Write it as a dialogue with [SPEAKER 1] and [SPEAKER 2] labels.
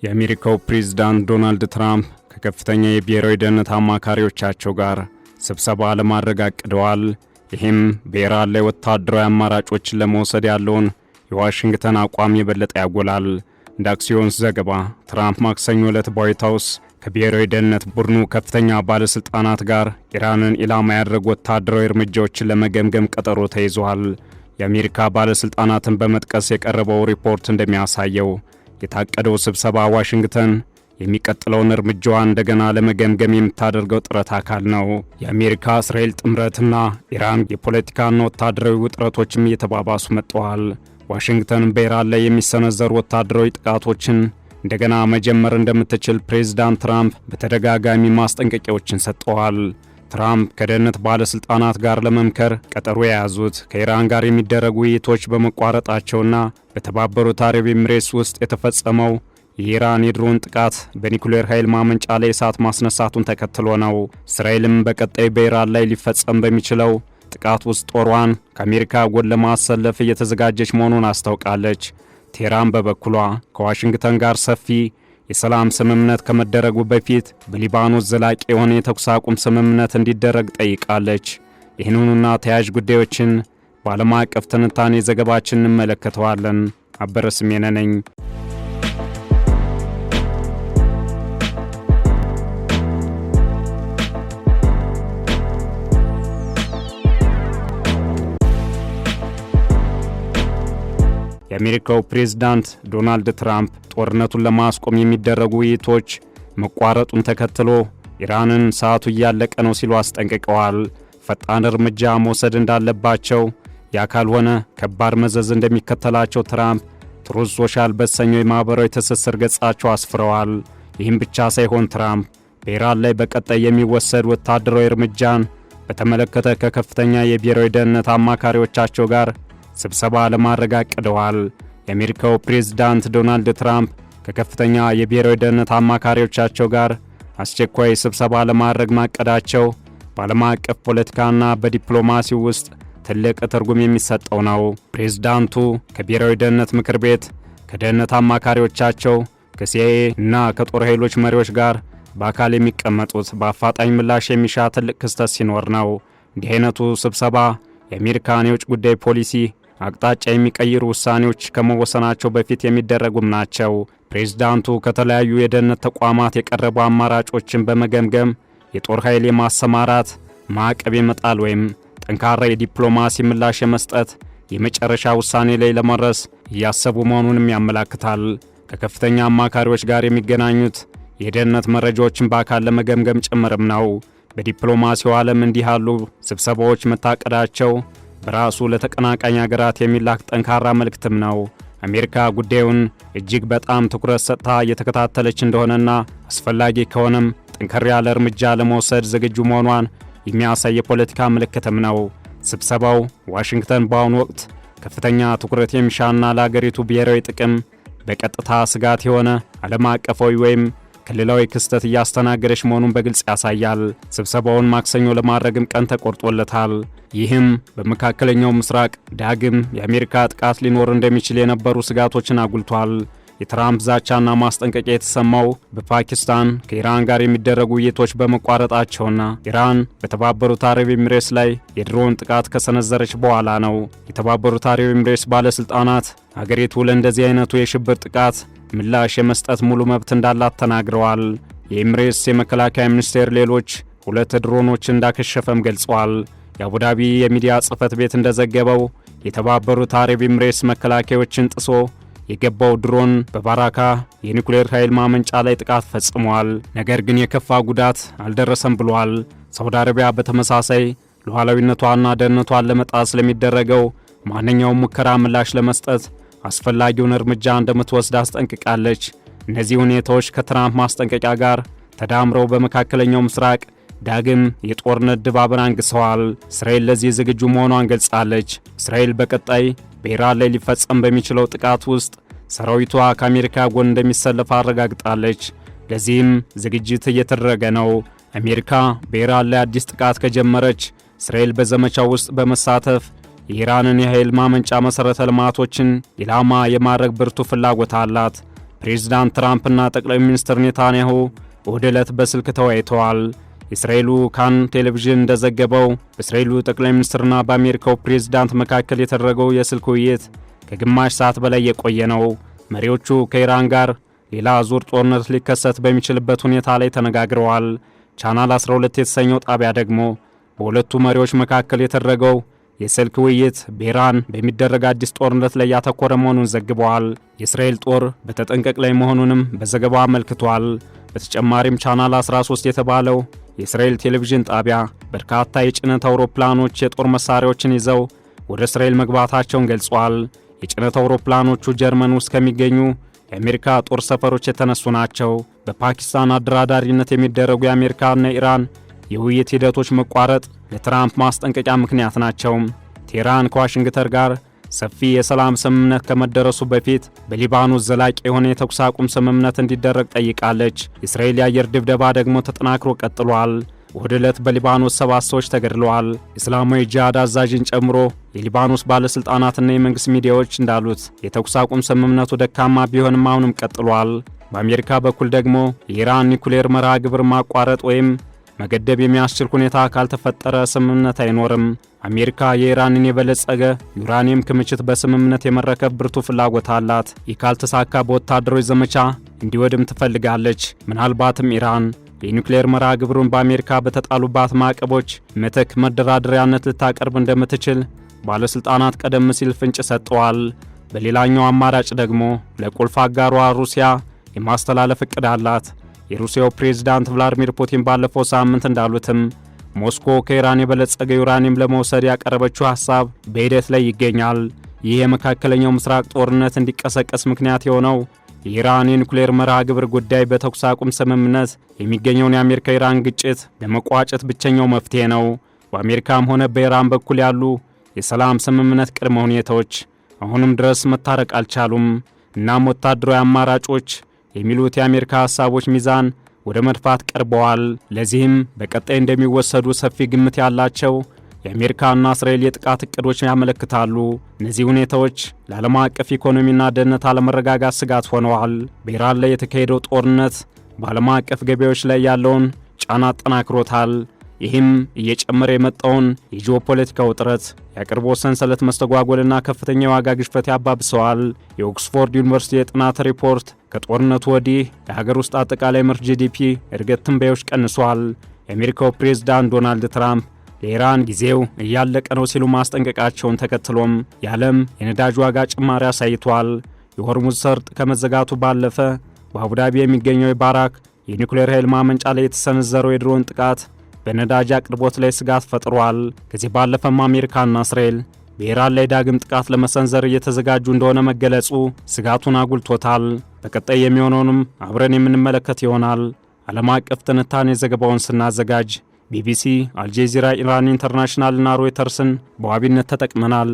[SPEAKER 1] የአሜሪካው ፕሬዝዳንት ዶናልድ ትራምፕ ከከፍተኛ የብሔራዊ ደህንነት አማካሪዎቻቸው ጋር ስብሰባ ለማድረግ አቅደዋል። ይህም በኢራን ላይ ወታደራዊ አማራጮችን ለመውሰድ ያለውን የዋሽንግተን አቋም የበለጠ ያጎላል። እንደ አክሲዮንስ ዘገባ ትራምፕ ማክሰኞ ዕለት በዋይት ሃውስ ከብሔራዊ ደህንነት ቡድኑ ከፍተኛ ባለሥልጣናት ጋር ኢራንን ኢላማ ያደረጉ ወታደራዊ እርምጃዎችን ለመገምገም ቀጠሮ ተይዟል። የአሜሪካ ባለሥልጣናትን በመጥቀስ የቀረበው ሪፖርት እንደሚያሳየው የታቀደው ስብሰባ ዋሽንግተን የሚቀጥለውን እርምጃዋን እንደገና ለመገምገም የምታደርገው ጥረት አካል ነው። የአሜሪካ እስራኤል ጥምረትና ኢራን የፖለቲካና ወታደራዊ ውጥረቶችም እየተባባሱ መጥተዋል። ዋሽንግተን በኢራን ላይ የሚሰነዘሩ ወታደራዊ ጥቃቶችን እንደገና መጀመር እንደምትችል ፕሬዝዳንት ትራምፕ በተደጋጋሚ ማስጠንቀቂያዎችን ሰጥተዋል። ትራምፕ ከደህንነት ባለሥልጣናት ጋር ለመምከር ቀጠሮ የያዙት ከኢራን ጋር የሚደረጉ ውይይቶች በመቋረጣቸውና በተባበሩት አረብ ኤሚሬትስ ውስጥ የተፈጸመው የኢራን የድሮን ጥቃት በኒኩሌር ኃይል ማመንጫ ላይ እሳት ማስነሳቱን ተከትሎ ነው። እስራኤልም በቀጣይ በኢራን ላይ ሊፈጸም በሚችለው ጥቃት ውስጥ ጦሯን ከአሜሪካ ጎን ለማሰለፍ እየተዘጋጀች መሆኑን አስታውቃለች። ቴህራን በበኩሏ ከዋሽንግተን ጋር ሰፊ የሰላም ስምምነት ከመደረጉ በፊት በሊባኖስ ዘላቂ የሆነ የተኩስ አቁም ስምምነት እንዲደረግ ጠይቃለች። ይህንኑና ተያያዥ ጉዳዮችን በዓለም አቀፍ ትንታኔ ዘገባችን እንመለከተዋለን። አበረ ስሜነ ነኝ። የአሜሪካው ፕሬዝዳንት ዶናልድ ትራምፕ ጦርነቱን ለማስቆም የሚደረጉ ውይይቶች መቋረጡን ተከትሎ ኢራንን ሰዓቱ እያለቀ ነው ሲሉ አስጠንቅቀዋል። ፈጣን እርምጃ መውሰድ እንዳለባቸው፣ ያ ካልሆነ ከባድ መዘዝ እንደሚከተላቸው ትራምፕ ትሩዝ ሶሻል በተሰኘው የማኅበራዊ ትስስር ገጻቸው አስፍረዋል። ይህም ብቻ ሳይሆን ትራምፕ በኢራን ላይ በቀጣይ የሚወሰድ ወታደራዊ እርምጃን በተመለከተ ከከፍተኛ የብሔራዊ ደህንነት አማካሪዎቻቸው ጋር ስብሰባ ለማድረግ አቅደዋል። የአሜሪካው ፕሬዝዳንት ዶናልድ ትራምፕ ከከፍተኛ የብሔራዊ ደህንነት አማካሪዎቻቸው ጋር አስቸኳይ ስብሰባ ለማድረግ ማቀዳቸው በዓለም አቀፍ ፖለቲካና በዲፕሎማሲው ውስጥ ትልቅ ትርጉም የሚሰጠው ነው። ፕሬዝዳንቱ ከብሔራዊ ደህንነት ምክር ቤት፣ ከደህንነት አማካሪዎቻቸው፣ ከሲአይኤ እና ከጦር ኃይሎች መሪዎች ጋር በአካል የሚቀመጡት በአፋጣኝ ምላሽ የሚሻ ትልቅ ክስተት ሲኖር ነው። እንዲህ አይነቱ ስብሰባ የአሜሪካን የውጭ ጉዳይ ፖሊሲ አቅጣጫ የሚቀይሩ ውሳኔዎች ከመወሰናቸው በፊት የሚደረጉም ናቸው። ፕሬዝዳንቱ ከተለያዩ የደህንነት ተቋማት የቀረቡ አማራጮችን በመገምገም የጦር ኃይል የማሰማራት፣ ማዕቀብ የመጣል ወይም ጠንካራ የዲፕሎማሲ ምላሽ የመስጠት የመጨረሻ ውሳኔ ላይ ለመድረስ እያሰቡ መሆኑንም ያመላክታል። ከከፍተኛ አማካሪዎች ጋር የሚገናኙት የደህንነት መረጃዎችን በአካል ለመገምገም ጭምርም ነው። በዲፕሎማሲው ዓለም እንዲህ ያሉ ስብሰባዎች መታቀዳቸው በራሱ ለተቀናቃኝ ሀገራት የሚላክ ጠንካራ መልእክትም ነው። አሜሪካ ጉዳዩን እጅግ በጣም ትኩረት ሰጥታ እየተከታተለች እንደሆነና አስፈላጊ ከሆነም ጠንከር ያለ እርምጃ ለመውሰድ ዝግጁ መሆኗን የሚያሳይ የፖለቲካ ምልክትም ነው። ስብሰባው ዋሽንግተን በአሁኑ ወቅት ከፍተኛ ትኩረት የሚሻና ለአገሪቱ ብሔራዊ ጥቅም በቀጥታ ስጋት የሆነ ዓለም አቀፋዊ ወይም ክልላዊ ክስተት እያስተናገደች መሆኑን በግልጽ ያሳያል። ስብሰባውን ማክሰኞ ለማድረግም ቀን ተቆርጦለታል። ይህም በመካከለኛው ምስራቅ ዳግም የአሜሪካ ጥቃት ሊኖር እንደሚችል የነበሩ ስጋቶችን አጉልቷል። የትራምፕ ዛቻና ማስጠንቀቂያ የተሰማው በፓኪስታን ከኢራን ጋር የሚደረጉ ውይይቶች በመቋረጣቸውና ኢራን በተባበሩት አረብ ኤሚሬትስ ላይ የድሮን ጥቃት ከሰነዘረች በኋላ ነው። የተባበሩት አረብ ኤሚሬትስ ባለሥልጣናት አገሪቱ ለእንደዚህ አይነቱ የሽብር ጥቃት ምላሽ የመስጠት ሙሉ መብት እንዳላት ተናግረዋል። የኤሚሬትስ የመከላከያ ሚኒስቴር ሌሎች 2 ድሮኖች እንዳከሸፈም ገልጸዋል። የአቡዳቢ የሚዲያ ጽሕፈት ቤት እንደዘገበው የተባበሩት አረብ ኤሚሬትስ መከላከያዎችን ጥሶ የገባው ድሮን በባራካ የኒኩሌር ኃይል ማመንጫ ላይ ጥቃት ፈጽሟል። ነገር ግን የከፋ ጉዳት አልደረሰም ብሏል። ሳውዲ አረቢያ በተመሳሳይ ሉዓላዊነቷና ደህንነቷን ለመጣስ ስለሚደረገው ማንኛውም ሙከራ ምላሽ ለመስጠት አስፈላጊውን እርምጃ እንደምትወስድ አስጠንቅቃለች። እነዚህ ሁኔታዎች ከትራምፕ ማስጠንቀቂያ ጋር ተዳምረው በመካከለኛው ምስራቅ ዳግም የጦርነት ድባብን አንግሰዋል። እስራኤል ለዚህ ዝግጁ መሆኗን ገልጻለች። እስራኤል በቀጣይ በኢራን ላይ ሊፈጸም በሚችለው ጥቃት ውስጥ ሰራዊቷ ከአሜሪካ ጎን እንደሚሰለፍ አረጋግጣለች። ለዚህም ዝግጅት እየተደረገ ነው። አሜሪካ በኢራን ላይ አዲስ ጥቃት ከጀመረች እስራኤል በዘመቻው ውስጥ በመሳተፍ የኢራንን የኃይል ማመንጫ መሠረተ ልማቶችን ኢላማ የማድረግ ብርቱ ፍላጎት አላት። ፕሬዝዳንት ትራምፕና ጠቅላይ ሚኒስትር ኔታንያሁ እሁድ ዕለት በስልክ ተወያይተዋል። የእስራኤሉ ካን ቴሌቪዥን እንደዘገበው በእስራኤሉ ጠቅላይ ሚኒስትርና በአሜሪካው ፕሬዝዳንት መካከል የተደረገው የስልክ ውይይት ከግማሽ ሰዓት በላይ የቆየ ነው። መሪዎቹ ከኢራን ጋር ሌላ ዙር ጦርነት ሊከሰት በሚችልበት ሁኔታ ላይ ተነጋግረዋል። ቻናል 12 የተሰኘው ጣቢያ ደግሞ በሁለቱ መሪዎች መካከል የተደረገው የስልክ ውይይት በኢራን በሚደረግ አዲስ ጦርነት ላይ ያተኮረ መሆኑን ዘግበዋል። የእስራኤል ጦር በተጠንቀቅ ላይ መሆኑንም በዘገባው አመልክቷል። በተጨማሪም ቻናል 13 የተባለው የእስራኤል ቴሌቪዥን ጣቢያ በርካታ የጭነት አውሮፕላኖች የጦር መሳሪያዎችን ይዘው ወደ እስራኤል መግባታቸውን ገልጿል። የጭነት አውሮፕላኖቹ ጀርመን ውስጥ ከሚገኙ የአሜሪካ ጦር ሰፈሮች የተነሱ ናቸው። በፓኪስታን አደራዳሪነት የሚደረጉ የአሜሪካና ኢራን የውይይት ሂደቶች መቋረጥ ለትራምፕ ማስጠንቀቂያ ምክንያት ናቸው። ቴህራን ከዋሽንግተን ጋር ሰፊ የሰላም ስምምነት ከመደረሱ በፊት በሊባኖስ ዘላቂ የሆነ የተኩስ አቁም ስምምነት እንዲደረግ ጠይቃለች። የእስራኤል የአየር ድብደባ ደግሞ ተጠናክሮ ቀጥሏል። እሁድ ዕለት በሊባኖስ 7 ሰዎች ተገድለዋል። እስላማዊ ጂሃድ አዛዥን ጨምሮ የሊባኖስ ባለሥልጣናትና የመንግሥት ሚዲያዎች እንዳሉት የተኩስ አቁም ስምምነቱ ደካማ ቢሆንም አሁንም ቀጥሏል። በአሜሪካ በኩል ደግሞ የኢራን ኒኩሌር መርሃ ግብር ማቋረጥ ወይም መገደብ የሚያስችል ሁኔታ ካልተፈጠረ ስምምነት አይኖርም። አሜሪካ የኢራንን የበለጸገ ዩራኒየም ክምችት በስምምነት የመረከብ ብርቱ ፍላጎት አላት። ይህ ካልተሳካ በወታደራዊ ዘመቻ እንዲወድም ትፈልጋለች። ምናልባትም ኢራን የኒውክሌር መርሃ ግብሩን በአሜሪካ በተጣሉባት ማዕቀቦች ምትክ መደራደሪያነት ልታቀርብ እንደምትችል ባለሥልጣናት ቀደም ሲል ፍንጭ ሰጥተዋል። በሌላኛው አማራጭ ደግሞ ለቁልፍ አጋሯ ሩሲያ የማስተላለፍ ዕቅድ አላት። የሩሲያው ፕሬዝዳንት ቭላዲሚር ፑቲን ባለፈው ሳምንት እንዳሉትም ሞስኮ ከኢራን የበለጸገ ዩራኒየም ለመውሰድ ያቀረበችው ሐሳብ በሂደት ላይ ይገኛል። ይህ የመካከለኛው ምስራቅ ጦርነት እንዲቀሰቀስ ምክንያት የሆነው የኢራን የኒውክሌር መርሃ ግብር ጉዳይ በተኩስ አቁም ስምምነት የሚገኘውን የአሜሪካ ኢራን ግጭት ለመቋጨት ብቸኛው መፍትሄ ነው። በአሜሪካም ሆነ በኢራን በኩል ያሉ የሰላም ስምምነት ቅድመ ሁኔታዎች አሁንም ድረስ መታረቅ አልቻሉም። እናም ወታደራዊ አማራጮች የሚሉት የአሜሪካ ሐሳቦች ሚዛን ወደ መድፋት ቀርበዋል። ለዚህም በቀጣይ እንደሚወሰዱ ሰፊ ግምት ያላቸው የአሜሪካና እስራኤል የጥቃት ዕቅዶች ያመለክታሉ። እነዚህ ሁኔታዎች ለዓለም አቀፍ ኢኮኖሚና ደህንነት አለመረጋጋት ስጋት ሆነዋል። በኢራን ላይ የተካሄደው ጦርነት በዓለም አቀፍ ገበያዎች ላይ ያለውን ጫና አጠናክሮታል። ይህም እየጨመረ የመጣውን የጂኦፖለቲካ ውጥረት፣ የአቅርቦት ሰንሰለት መስተጓጎልና ከፍተኛ የዋጋ ግሽበት ያባብሰዋል። የኦክስፎርድ ዩኒቨርሲቲ የጥናት ሪፖርት ከጦርነቱ ወዲህ የሀገር ውስጥ አጠቃላይ ምርት ጂዲፒ እድገት ትንበዮች ቀንሷል። የአሜሪካው ፕሬዝዳንት ዶናልድ ትራምፕ ለኢራን ጊዜው እያለቀ ነው ሲሉ ማስጠንቀቃቸውን ተከትሎም የዓለም የነዳጅ ዋጋ ጭማሪ አሳይቷል። የሆርሙዝ ሰርጥ ከመዘጋቱ ባለፈ በአቡዳቢ የሚገኘው የባራክ የኒውክሌር ኃይል ማመንጫ ላይ የተሰነዘረው የድሮን ጥቃት በነዳጅ አቅርቦት ላይ ስጋት ፈጥሯል። ከዚህ ባለፈም አሜሪካና እስራኤል በኢራን ላይ ዳግም ጥቃት ለመሰንዘር እየተዘጋጁ እንደሆነ መገለጹ ስጋቱን አጉልቶታል። በቀጣይ የሚሆነውንም አብረን የምንመለከት ይሆናል። ዓለም አቀፍ ትንታኔ ዘገባውን ስናዘጋጅ ቢቢሲ፣ አልጄዚራ፣ ኢራን ኢንተርናሽናልና ሮይተርስን በዋቢነት ተጠቅመናል።